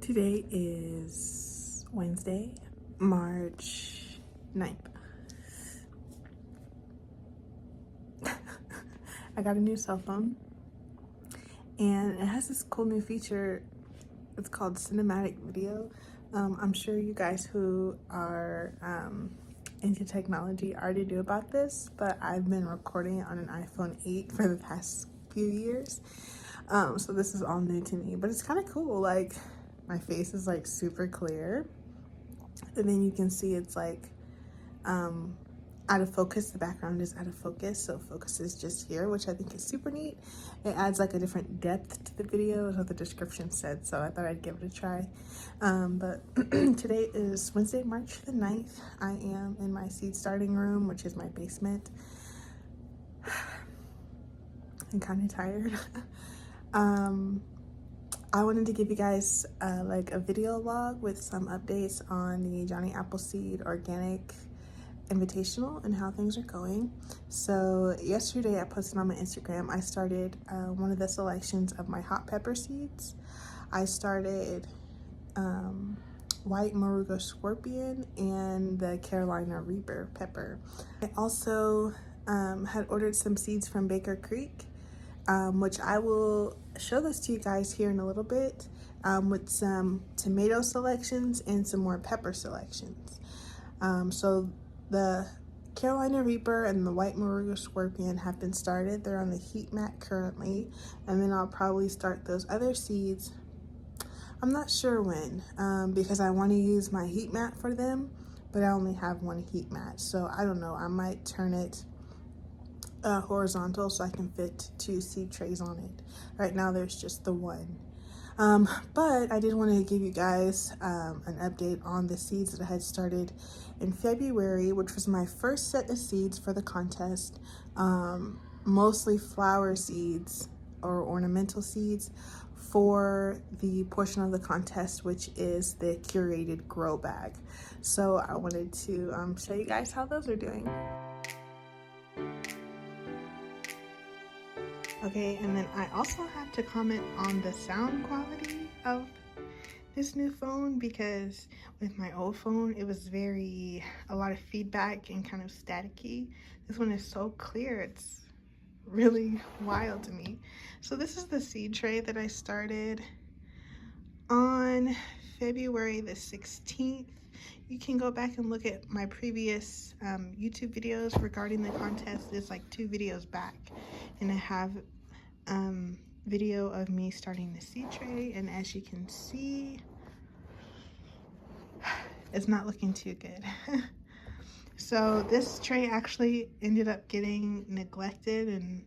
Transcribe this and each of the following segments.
Today is Wednesday, March 9th. I got a new cell phone and it has this cool new feature. It's called cinematic video. I'm sure you guys who are into technology already knew about this, but I've been recording it on an iPhone 8 for the past few years. So this is all new to me, but it's kind of cool. Like, my face is like super clear, and then you can see it's like out of focus. The background is out of focus, so focus is just here, which I think is super neat. It adds like a different depth to the video, is what the description said, so I thought I'd give it a try. But today is Wednesday, March the 9th. I am in my seed starting room, which is my basement. I'm kind of tired. I wanted to give you guys like a video log with some updates on the Johnny Appleseed Organic Invitational and how things are going. So yesterday I posted on my Instagram, I started one of the selections of my hot pepper seeds. I started white Moruga scorpion and the Carolina Reaper pepper. I also had ordered some seeds from Baker Creek, which I will show this to you guys here in a little bit, with some tomato selections and some more pepper selections. So the Carolina Reaper and the white Moruga scorpion have been started. They're on the heat mat currently, and then I'll probably start those other seeds. I'm not sure when, because I want to use my heat mat for them, but I only have one heat mat, so I don't know. I might turn it horizontal so I can fit 2 seed trays on it. Right now there's just the one. But I did want to give you guys an update on the seeds that I had started in February, which was my first set of seeds for the contest. Mostly flower seeds or ornamental seeds for the portion of the contest, which is the curated grow bag. So I wanted to show you guys how those are doing. Okay, and then I also have to comment on the sound quality of this new phone, because with my old phone it was a lot of feedback and kind of staticky. This one is so clear, it's really wild to me. So this is the seed tray that I started on February the 16th. You can go back and look at my previous YouTube videos regarding the contest. It's like 2 videos back, and I have video of me starting the seed tray, and as you can see, it's not looking too good. So this tray actually ended up getting neglected, and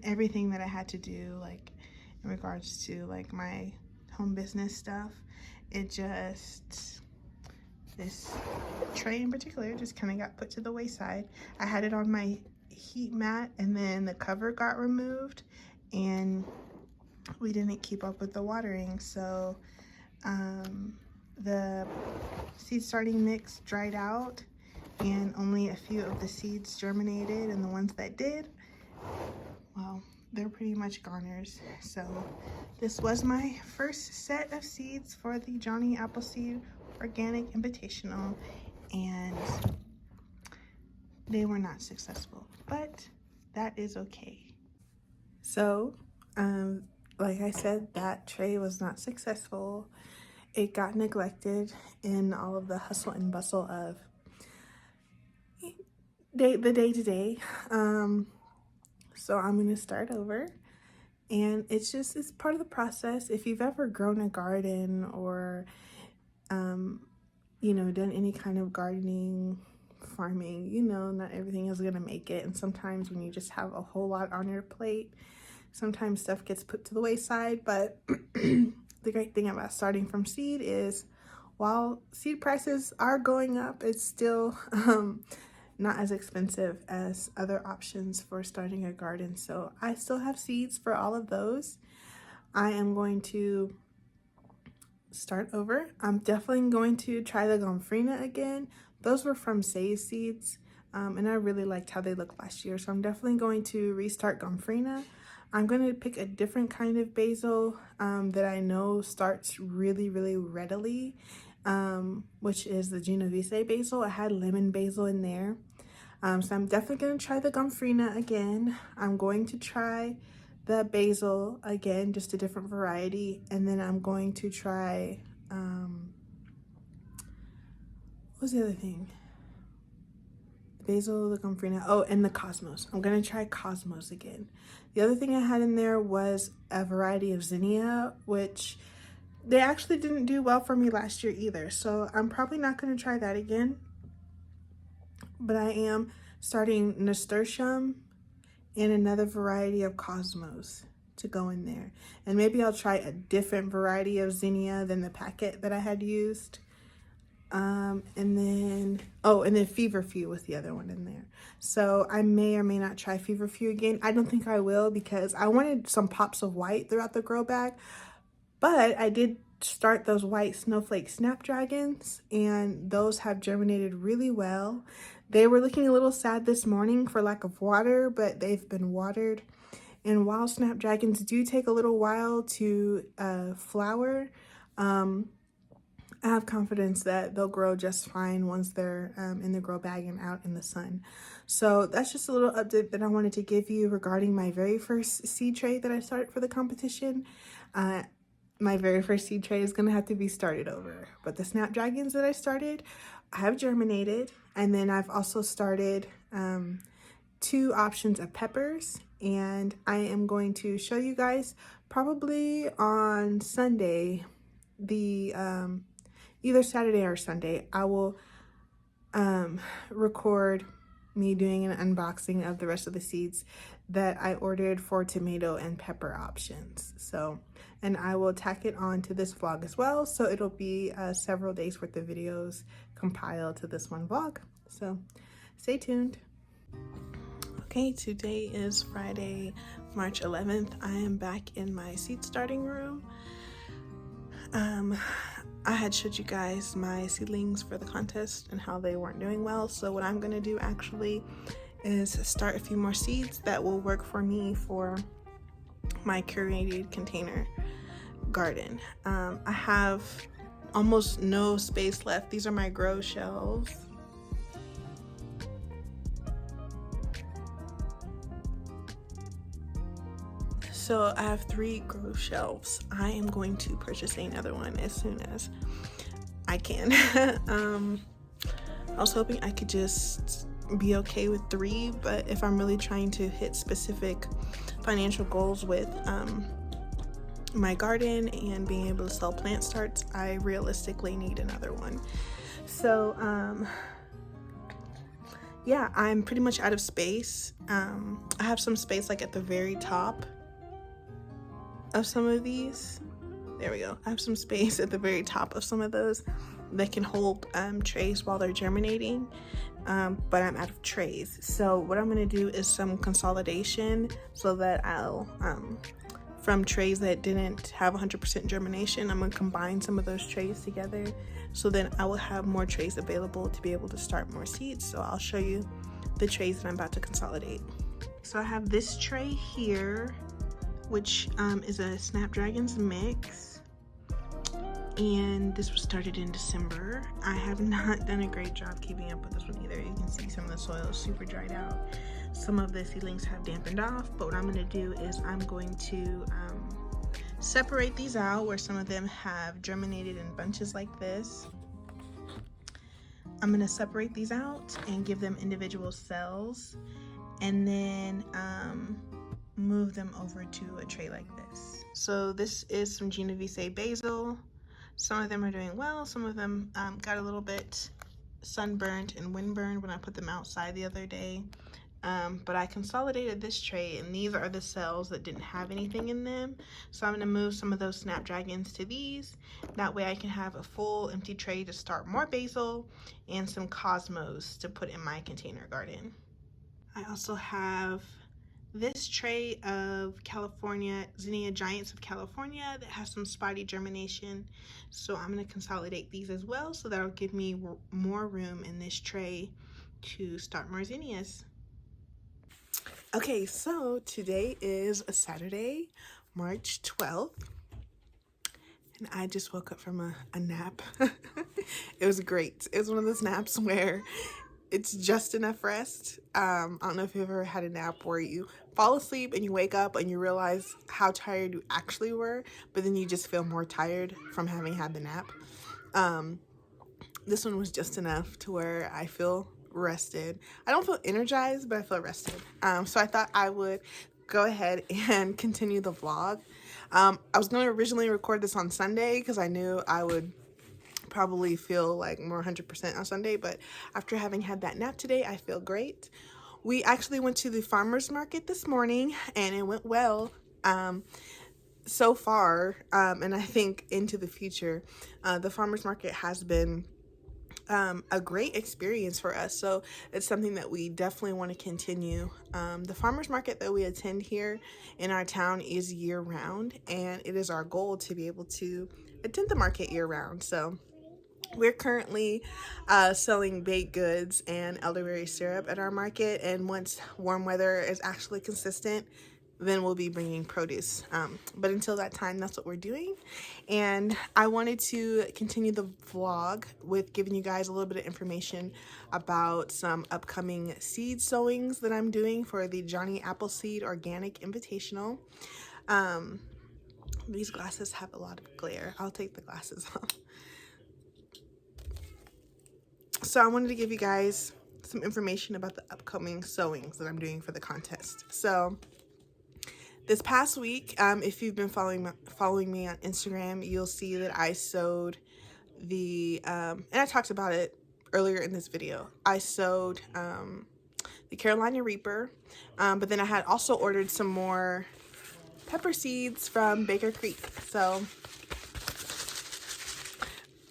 everything that I had to do, like in regards to like my home business stuff, this tray in particular just kind of got put to the wayside. I had it on my heat mat, and then the cover got removed, and we didn't keep up with the watering, so the seed starting mix dried out, and only a few of the seeds germinated, and the ones that did, well, they're pretty much goners. So this was my first set of seeds for the Johnny Appleseed Organic Invitational, and they were not successful, but that is okay. So like I said, that tray was not successful. It got neglected in all of the hustle and bustle of the day-to-day. So I'm gonna start over, and it's part of the process. If you've ever grown a garden or you know, done any kind of gardening, farming, you know, not everything is gonna make it, and sometimes when you just have a whole lot on your plate, sometimes stuff gets put to the wayside. But the great thing about starting from seed is, while seed prices are going up, it's still not as expensive as other options for starting a garden. So I still have seeds for all of those. I am going to start over. I'm definitely going to try the Gomphrena again. Those were from Say's seeds, and I really liked how they looked last year, so I'm definitely going to restart Gomphrena. I'm going to pick a different kind of basil that I know starts really, really readily, which is the Genovese basil. I had lemon basil in there. So I'm definitely going to try the Gomphrena again. I'm going to try the basil again, just a different variety. And then I'm going to try, what was the other thing? Basil, the Gomphrena, oh, and the Cosmos. I'm going to try Cosmos again. The other thing I had in there was a variety of zinnia, which they actually didn't do well for me last year either. So I'm probably not going to try that again. But I am starting nasturtium and another variety of Cosmos to go in there. And maybe I'll try a different variety of zinnia than the packet that I had used. And then feverfew was the other one in there. So I may or may not try feverfew again. I don't think I will because I wanted some pops of white throughout the grow bag, but I did start those white snowflake snapdragons and those have germinated really well. They were looking a little sad this morning for lack of water, but they've been watered. And while snapdragons do take a little while to flower, I have confidence that they'll grow just fine once they're in the grow bag and out in the sun. So that's just a little update that I wanted to give you regarding my very first seed tray that I started for the competition. My very first seed tray is going to have to be started over. But the snapdragons that I started, I have germinated. And then I've also started 2 options of peppers. And I am going to show you guys probably on Sunday, either Saturday or Sunday, I will record me doing an unboxing of the rest of the seeds that I ordered for tomato and pepper options. So, and I will tack it on to this vlog as well. So it'll be several days worth of videos compiled to this one vlog. So stay tuned. Okay, today is Friday, March 11th. I am back in my seed starting room. I had showed you guys my seedlings for the contest and how they weren't doing well. So what I'm going to do actually is start a few more seeds that will work for me for my curated container garden. I have almost no space left. These are my grow shelves. So I have 3 grow shelves. I am going to purchase another one as soon as I can. I was hoping I could just be okay with 3, but if I'm really trying to hit specific financial goals with my garden and being able to sell plant starts, I realistically need another one. So yeah, I'm pretty much out of space. I have some space like at the very top of some of these. There we go. I have some space at the very top of some of those that can hold trays while they're germinating, but I'm out of trays. So what I'm going to do is some consolidation so that I'll from trays that didn't have 100% germination, I'm going to combine some of those trays together, so then I will have more trays available to be able to start more seeds. So I'll show you the trays that I'm about to consolidate. So I have this tray here, which is a Snapdragons mix, and this was started in December. I have not done a great job keeping up with this one either. You can see some of the soil is super dried out. Some of the seedlings have dampened off, but what I'm going to do is I'm going to separate these out where some of them have germinated in bunches like this. I'm going to separate these out and give them individual cells, and then move them over to a tray like this. So this is some Genovese basil. Some of them are doing well. Some of them got a little bit sunburned and windburned when I put them outside the other day. But I consolidated this tray, and these are the cells that didn't have anything in them. So I'm going to move some of those Snapdragons to these. That way I can have a full empty tray to start more basil and some Cosmos to put in my container garden. I also have this tray of California Zinnia Giants of California that has some spotty germination. So I'm going to consolidate these as well, so that'll give me more room in this tray to start more zinnias. Okay, so today is a Saturday, March 12th, and I just woke up from a nap. It was great. It was one of those naps where it's just enough rest. I don't know if you've ever had a nap where you fall asleep and you wake up and you realize how tired you actually were, but then you just feel more tired from having had the nap. This one was just enough to where I feel rested. I don't feel energized, but I feel rested. So I thought I would go ahead and continue the vlog. I was going to originally record this on Sunday because I knew I would probably feel like more 100% on Sunday, but after having had that nap today, I feel great. We actually went to the farmer's market this morning and it went well. So far, and I think into the future, the farmer's market has been a great experience for us, so it's something that we definitely want to continue. The farmers market that we attend here in our town is year-round, and it is our goal to be able to attend the market year-round. So we're currently selling baked goods and elderberry syrup at our market, and once warm weather is actually consistent, then we'll be bringing produce. But until that time, that's what we're doing. And I wanted to continue the vlog with giving you guys a little bit of information about some upcoming seed sowings that I'm doing for the Johnny Appleseed Organic Invitational. These glasses have a lot of glare. I'll take the glasses off. So I wanted to give you guys some information about the upcoming sowings that I'm doing for the contest. So this past week, if you've been following me on Instagram, you'll see that I sowed the, and I talked about it earlier in this video. I sowed the Carolina Reaper, but then I had also ordered some more pepper seeds from Baker Creek. So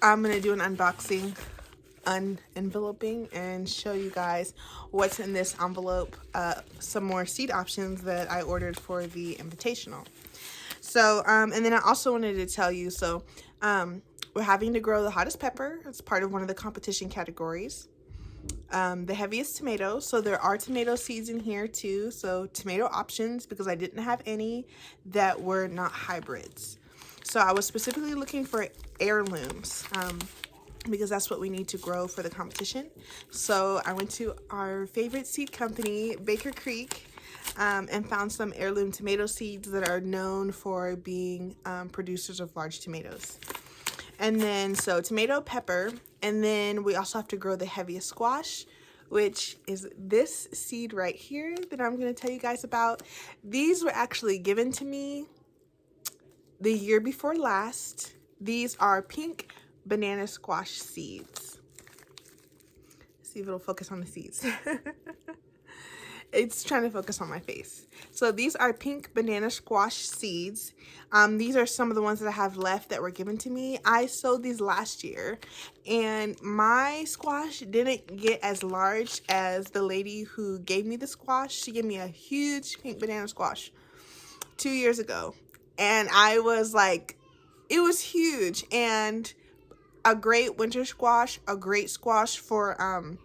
I'm going to do an unboxing, unenveloping, and show you guys what's in this envelope, some more seed options that I ordered for the invitational. So and then I also wanted to tell you, so we're having to grow the hottest pepper. It's part of one of the competition categories. The heaviest tomatoes, so there are tomato seeds in here too, so tomato options, because I didn't have any that were not hybrids. So I was specifically looking for heirlooms, because that's what we need to grow for the competition. So I went to our favorite seed company, Baker Creek, and found some heirloom tomato seeds that are known for being producers of large tomatoes. And then, so tomato, pepper, and then we also have to grow the heaviest squash, which is this seed right here that I'm going to tell you guys about. These were actually given to me the year before last. These are pink banana squash seeds. See if it'll focus on the seeds. It's trying to focus on my face. So these are pink banana squash seeds. These are some of the ones that I have left that were given to me. I sowed these last year, and my squash didn't get as large as the lady who gave me the squash. She gave me a huge pink banana squash 2 years ago, and I was like, it was huge, and a great winter squash, a great squash for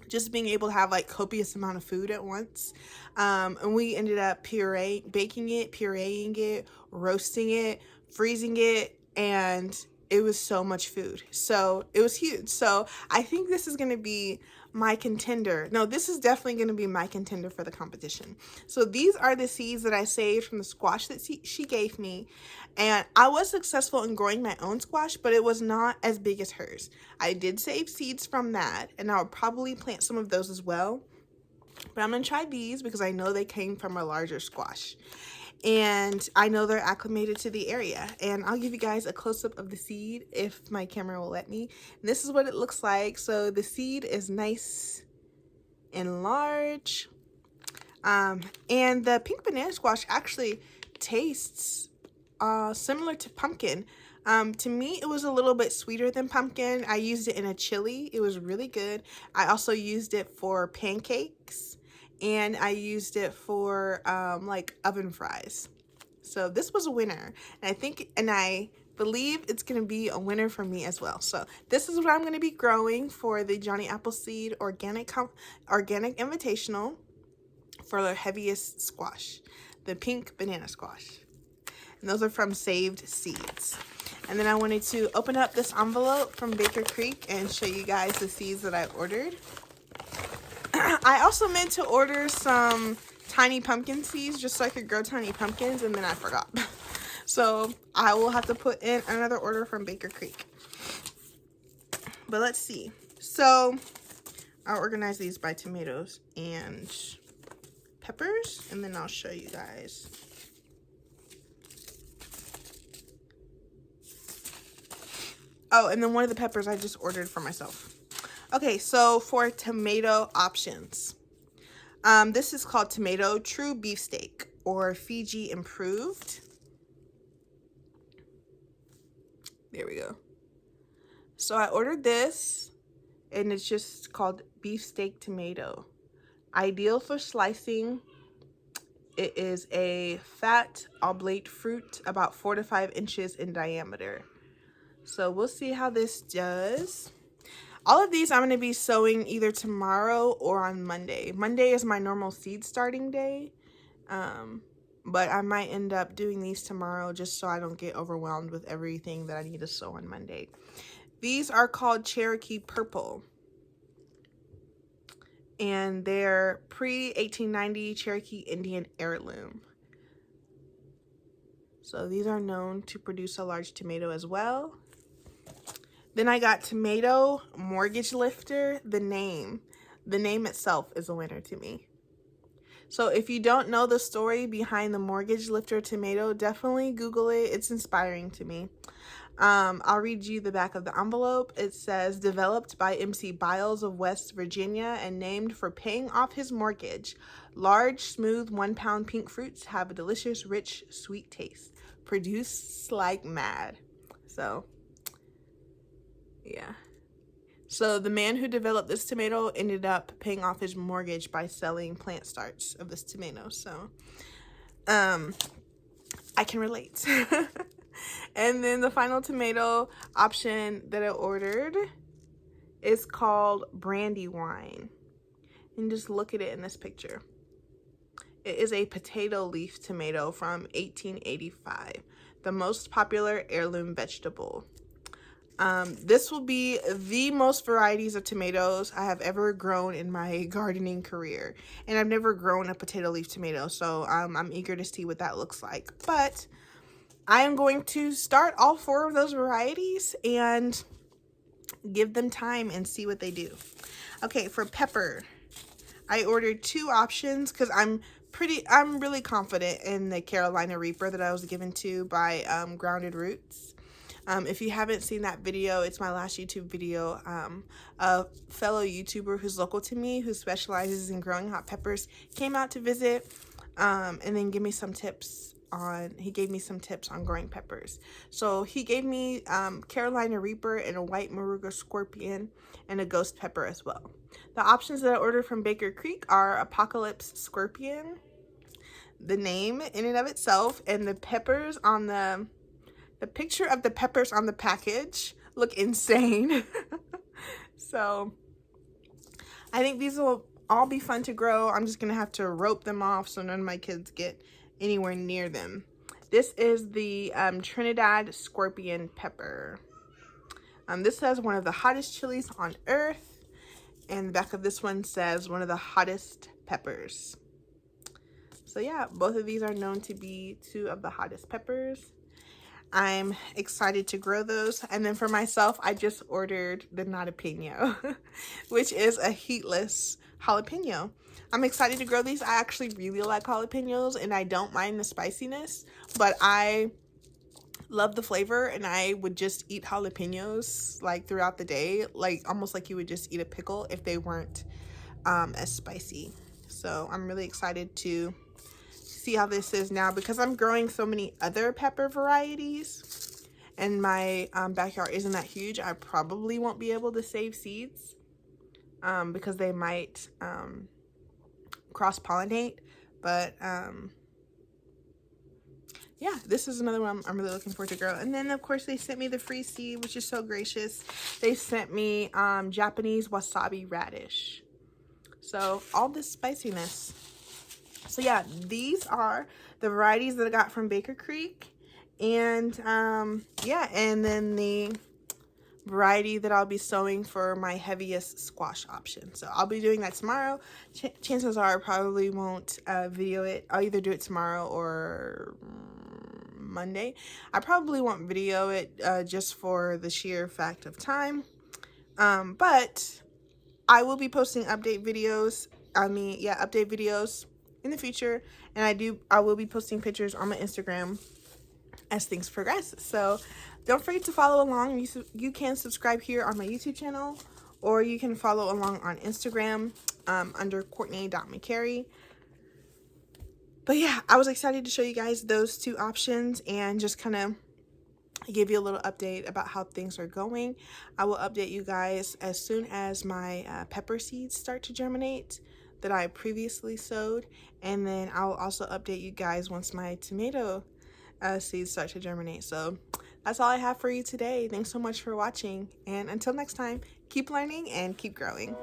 just being able to have like copious amount of food at once. And we ended up baking it, pureeing it, roasting it, freezing it, and it was so much food. So it was huge. So I think this is going to be my contender. No, this is definitely going to be my contender for the competition. So these are the seeds that I saved from the squash that she gave me. And I was successful in growing my own squash, but it was not as big as hers. I did save seeds from that, and I'll probably plant some of those as well. But I'm going to try these because I know they came from a larger squash. And I know they're acclimated to the area. And I'll give you guys a close-up of the seed if my camera will let me. And this is what it looks like. So the seed is nice and large. And the pink banana squash actually tastes similar to pumpkin. To me, it was a little bit sweeter than pumpkin. I used it in a chili. It was really good. I also used it for pancakes, and I used it for like oven fries. So this was a winner, and I believe it's going to be a winner for me as well. So this is what I'm going to be growing for the Johnny Appleseed Organic Invitational for the heaviest squash, the pink banana squash. And those are from Saved Seeds. And then I wanted to open up this envelope from Baker Creek and show you guys the seeds that I ordered. I also meant to order some tiny pumpkin seeds just so I could grow tiny pumpkins, and then I forgot. So I will have to put in another order from Baker Creek. But let's see. So I'll organize these by tomatoes and peppers, and then I'll show you guys. Oh, and then one of the peppers I just ordered for myself. Okay, so for tomato options. This is called Tomato True Beefsteak or Fiji Improved. There we go. So I ordered this, and it's just called Beefsteak Tomato. Ideal for slicing. It is a fat oblate fruit about 4 to 5 inches in diameter. So we'll see how this does. All of these I'm going to be sowing either tomorrow or on Monday. Monday is my normal seed starting day. But I might end up doing these tomorrow just so I don't get overwhelmed with everything that I need to sow on Monday. These are called Cherokee Purple. And they're pre-1890 Cherokee Indian heirloom. So these are known to produce a large tomato as well. Then I got Tomato Mortgage Lifter. The name itself is a winner to me. So if you don't know the story behind the Mortgage Lifter tomato, definitely Google it. It's inspiring to me. I'll read you the back of the envelope. It says, developed by MC Biles of West Virginia and named for paying off his mortgage. Large, smooth, 1-pound pink fruits have a delicious, rich, sweet taste. Produce like mad. So, yeah. So the man who developed this tomato ended up paying off his mortgage by selling plant starts of this tomato. So, I can relate. And then the final tomato option that I ordered is called Brandywine. And just look at it in this picture. It is a potato leaf tomato from 1885, the most popular heirloom vegetable. This will be the most varieties of tomatoes I have ever grown in my gardening career. And I've never grown a potato leaf tomato, so I'm eager to see what that looks like. But I am going to start all 4 of those varieties and give them time and see what they do. Okay, for pepper, I ordered 2 options because I'm really confident in the Carolina Reaper that I was given to by Grounded Roots. If you haven't seen that video, it's my last YouTube video. A fellow YouTuber who's local to me, who specializes in growing hot peppers, came out to visit and then give me some tips he gave me some tips on growing peppers. So he gave me Carolina Reaper and a white Moruga Scorpion and a ghost pepper as well. The options that I ordered from Baker Creek are Apocalypse Scorpion, the name in and of itself, and the peppers on the picture of the peppers on the package look insane. So I think these will all be fun to grow. I'm just gonna have to rope them off so none of my kids get anywhere near them. This is the Trinidad Scorpion Pepper. This says one of the hottest chilies on earth, and the back of this one says one of the hottest peppers. So yeah, both of these are known to be 2 of the hottest peppers. I'm excited to grow those. And then for myself, I just ordered the jalapeno, which is a heatless jalapeno. I'm excited to grow these. I actually really like jalapenos and I don't mind the spiciness, but I love the flavor and I would just eat jalapenos like throughout the day, like almost like you would just eat a pickle if they weren't as spicy. So I'm really excited to see how this is now because I'm growing so many other pepper varieties and my backyard isn't that huge. I probably won't be able to save seeds because they might cross-pollinate, but yeah, this is another one I'm really looking forward to grow. And then of course they sent me the free seed, which is so gracious. They sent me Japanese wasabi radish. So all this spiciness. So yeah, these are the varieties that I got from Baker Creek. And yeah, and then the variety that I'll be sowing for my heaviest squash option. So I'll be doing that tomorrow. Chances are I probably won't video it. I'll either do it tomorrow or Monday. I probably won't video it just for the sheer fact of time. But I will be posting update videos. Update videos in the future. And I will be posting pictures on my Instagram as things progress. So don't forget to follow along. You can subscribe here on my YouTube channel, or you can follow along on Instagram under courtney.mccary. But yeah, I was excited to show you guys those two options and just kind of give you a little update about how things are going. I will update you guys as soon as my pepper seeds start to germinate that I previously sowed, and then I'll also update you guys once my tomato seeds start to germinate. So that's all I have for you today. Thanks so much for watching, and until next time, keep learning and keep growing.